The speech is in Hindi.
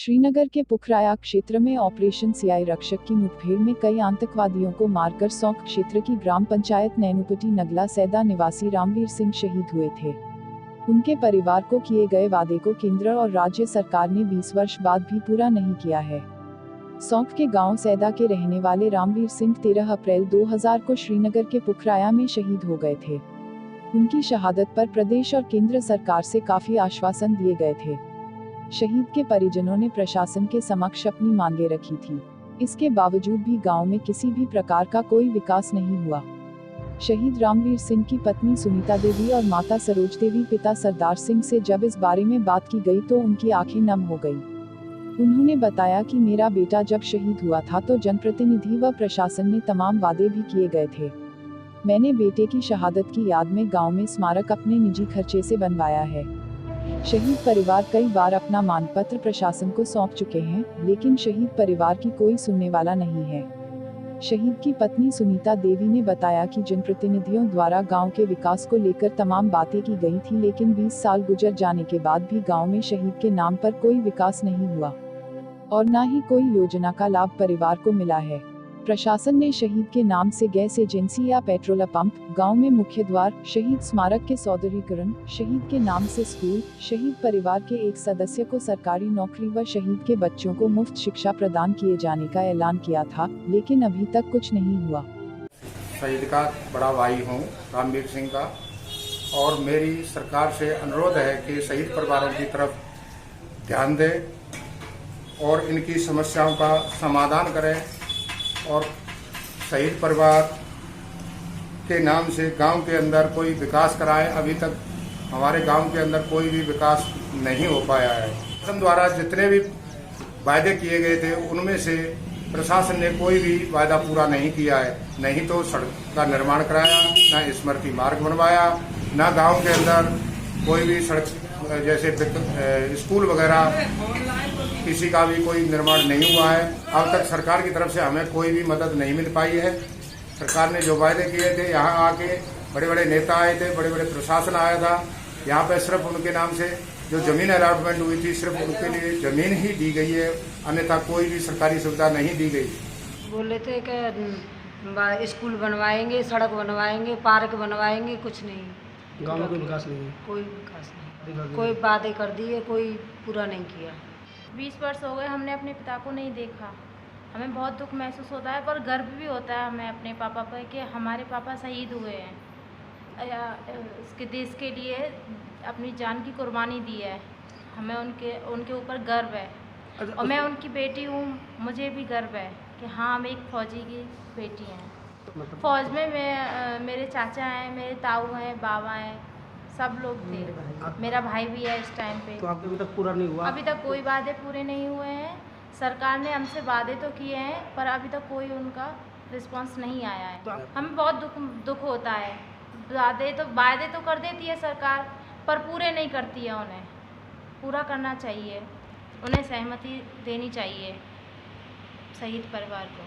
श्रीनगर के पुखराया क्षेत्र में ऑपरेशन सियाई रक्षक की मुठभेड़ में कई आतंकवादियों को मारकर सौंक क्षेत्र की ग्राम पंचायत नैनुपटी नगला सैदा निवासी रामवीर सिंह शहीद हुए थे। उनके परिवार को किए गए वादे को केंद्र और राज्य सरकार ने 20 वर्ष बाद भी पूरा नहीं किया है। सौंक के गांव सैदा के रहने वाले रामवीर सिंह 13 अप्रैल 2000 को श्रीनगर के पुखराया में शहीद हो गए थे। उनकी शहादत पर प्रदेश और केंद्र सरकार से काफी आश्वासन दिए गए थे। शहीद के परिजनों ने प्रशासन के समक्ष अपनी मांगे रखी थी। इसके बावजूद भी गांव में किसी भी प्रकार का कोई विकास नहीं हुआ। शहीद रामवीर सिंह की पत्नी सुनीता देवी और माता सरोज देवी पिता सरदार सिंह से जब इस बारे में बात की गई तो उनकी आंखें नम हो गई। उन्होंने बताया कि मेरा बेटा जब शहीद हुआ था तो जनप्रतिनिधि व प्रशासन ने तमाम वादे भी किए गए थे। मैंने बेटे की शहादत की याद में गांव में स्मारक अपने निजी खर्चे से बनवाया है। शहीद परिवार कई बार अपना मांगपत्र प्रशासन को सौंप चुके हैं, लेकिन शहीद परिवार की कोई सुनने वाला नहीं है। शहीद की पत्नी सुनीता देवी ने बताया कि जनप्रतिनिधियों द्वारा गांव के विकास को लेकर तमाम बातें की गई थी, लेकिन 20 साल गुजर जाने के बाद भी गांव में शहीद के नाम पर कोई विकास नहीं हुआ और न ही कोई योजना का लाभ परिवार को मिला है। प्रशासन ने शहीद के नाम से गैस एजेंसी या पेट्रोल पंप, गांव में मुख्य द्वार, शहीद स्मारक के सौंदर्यीकरण, शहीद के नाम से स्कूल, शहीद परिवार के एक सदस्य को सरकारी नौकरी व शहीद के बच्चों को मुफ्त शिक्षा प्रदान किए जाने का ऐलान किया था, लेकिन अभी तक कुछ नहीं हुआ। शहीद का बड़ा भाई हूँ रामवीर सिंह का, और मेरी सरकार से अनुरोध है कि शहीद परिवारों की तरफ ध्यान दें और इनकी समस्याओं का समाधान करें और शहीद परिवार के नाम से गांव के अंदर कोई विकास कराए। अभी तक हमारे गांव के अंदर कोई भी विकास नहीं हो पाया है। प्रशासन द्वारा जितने भी वायदे किए गए थे उनमें से प्रशासन ने कोई भी वायदा पूरा नहीं किया है। नहीं तो सड़क का निर्माण कराया, न स्मृति मार्ग बनवाया, न गांव के अंदर कोई भी सड़क जैसे स्कूल वगैरह किसी का भी कोई निर्माण नहीं हुआ है। अब तक सरकार की तरफ से हमें कोई भी मदद नहीं मिल पाई है। सरकार ने जो वायदे किए थे, यहाँ आके बड़े बड़े नेता आए थे, बड़े बड़े प्रशासन आया था। यहाँ पे सिर्फ उनके नाम से जो जमीन अलॉटमेंट हुई थी, सिर्फ उनके लिए जमीन ही दी गई है, अन्यथा कोई भी सरकारी सुविधा नहीं दी गई। बोले थे कि स्कूल बनवाएंगे, सड़क बनवाएंगे, पार्क बनवाएंगे, कुछ नहीं। गाँव में कोई विकास नहीं है। कोई विकास नहीं, कोई बातें कर दी है, कोई पूरा नहीं किया। 20 वर्ष हो गए हमने अपने पिता को नहीं देखा। हमें बहुत दुख महसूस होता है, पर गर्व भी होता है हमें अपने पापा पर कि हमारे पापा शहीद हुए हैं, इसके देश के लिए अपनी जान की कुर्बानी दी है। हमें उनके ऊपर गर्व है और मैं उनकी बेटी हूँ, मुझे भी गर्व है कि हाँ हम एक फौजी की बेटी हैं। फौज में मेरे चाचा हैं, मेरे ताऊ हैं, बाबा हैं, सब लोग थे। मेरा भाई भी है इस टाइम पे। तो अभी तक पूरा नहीं हुआ? अभी तक कोई वादे पूरे नहीं हुए हैं। सरकार ने हमसे वादे तो किए हैं, पर अभी तक कोई उनका रिस्पांस नहीं आया है। हमें बहुत दुख होता है। वादे तो कर देती है सरकार, पर पूरे नहीं करती है। उन्हें पूरा करना चाहिए, उन्हें सहमति देनी चाहिए शहीद परिवार को।